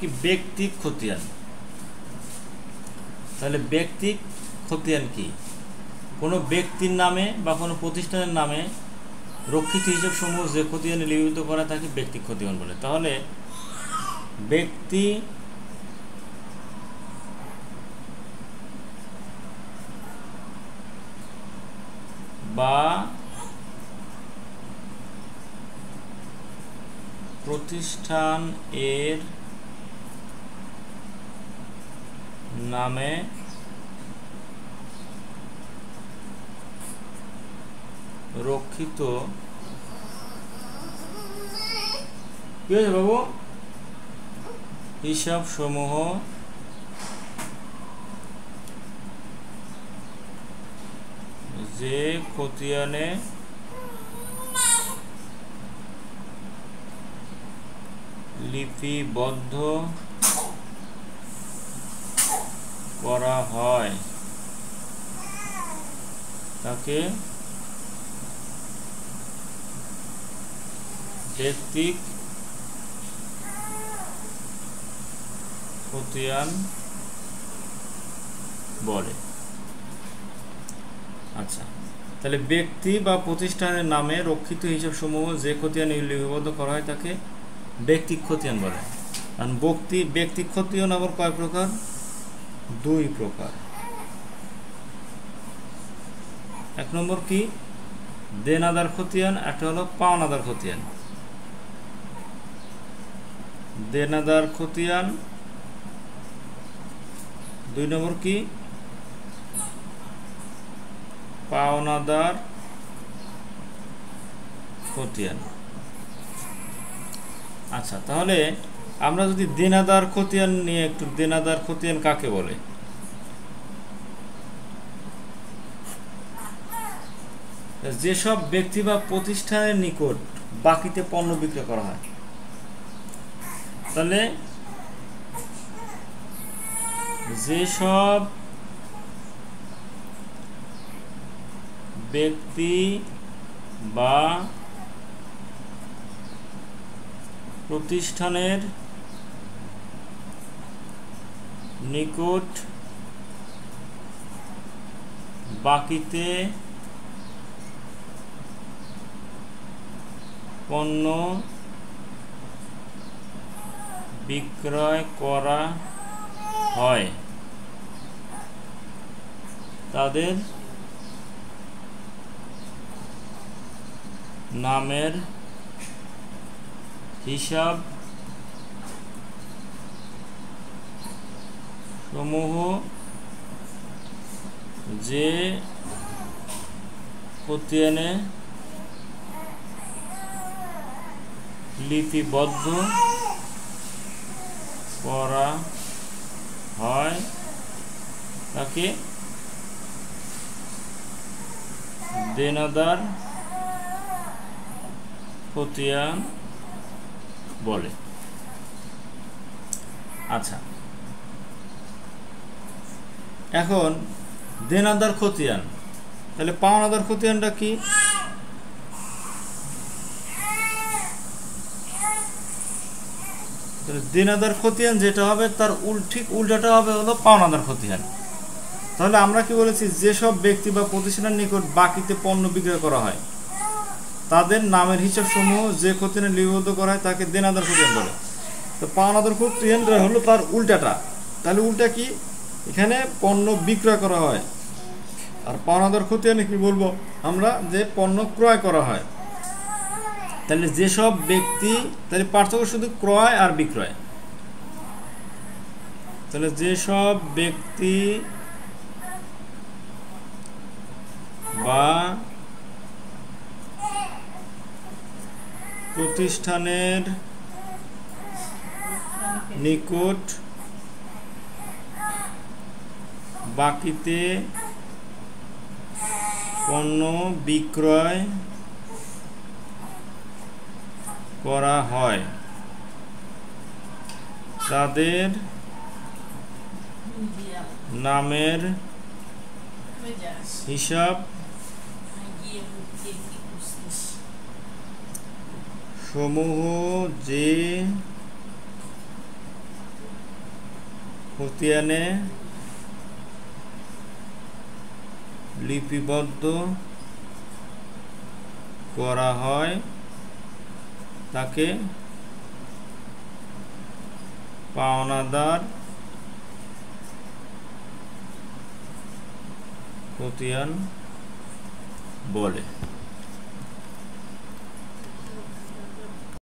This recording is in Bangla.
কি ব্যক্তিক খতিয়ান। তাহলে ব্যক্তিক খতিয়ান কি? কোনো ব্যক্তির নামে বা কোনো প্রতিষ্ঠানের নামে রক্ষিত হিসাব সমূহ যে খতিয়ানে লিপিবদ্ধ করা তাকে ব্যক্তিক খতিয়ান বলে। তাহলে ব্যক্তি বা প্রতিষ্ঠান এর নামে রক্ষিত কি হয়েছে বাবু হিসাব সমূহ যে খতিয়ানে লিপিবদ্ধ করা হয় তাকে ব্যক্তিক খতিয়ান বলে। আচ্ছা, তাহলে ব্যক্তি বা প্রতিষ্ঠানের নামে রক্ষিত হিসাব সমূহ যে খতিয়ানে লিপিবদ্ধ করা হয় তাকে ব্যক্তিক খতিয়ান বলে। কারণ ব্যক্তিক খতিয়ান আবার কয় প্রকার? দুই প্রকার। এক নম্বর কি দেনাদার খতিয়ান, একটা হলো পাওনাদার খতিয়ান। দেনাদার খতিয়ান, দুই নম্বর কি পাওনাদার খতিয়ান। আচ্ছা, তাহলে আমরা যদি দেনাদার খতিয়ান নিয়ে একটু, দেনাদার খতিয়ান কাকে বলে? যেসব ব্যক্তি বা প্রতিষ্ঠানের নিকট বাকিতে পণ্য বিক্রয় করা হয়। তাহলে যেসব ব্যক্তি বা প্রতিষ্ঠানের নিকট বাকিতে পণ্য বিক্রয় করা হয় তাদের নামের হিসাব সমূহ যে খতিয়ানে লিপিবদ্ধ করা হয় তাকে দেনাদার খতিয়ান বলে। আচ্ছা, এখন দেনাদার খতিয়ান, তাহলে পাওনাদার খতিয়ানটা কি? দেনাদার খতিয়ান যেটা হবে তার ঠিক উল্টাটা হবে হলো পাওনাদার খতিয়ান। তাহলে আমরা কি বলেছি, যেসব ব্যক্তি বা প্রতিষ্ঠানের নিকট বাকিতে পণ্য বিক্রয় করা হয় তাদের নামের হিসাব সমূহ যে খতিয়ানে লিপিবদ্ধ করা হয় তাকে দেনাদার খতিয়ান বলে। তো পাওনাদার খতিয়ানটা হলো তার উল্টাটা। তাহলে উল্টা কি? এখানে পণ্য বিক্রয় করা হয়, আর পাওনাদার খতিয়ানে কি বলবো আমরা, যে পণ্য ক্রয় করা হয়। তাহলে যেসব ব্যক্তি, তাহলে পার্থক্য শুধু ক্রয় আর বিক্রয়। তাহলে যেসব ব্যক্তি বা প্রতিষ্ঠানের নিকট বাকিতে পণ্য বিক্রয় করা হয় তাদের নামের হিসাব সমূহ যে খতিয়ানে লিপিবদ্ধ করা হয় তাকে পাওনাদার খতিয়ান বলে।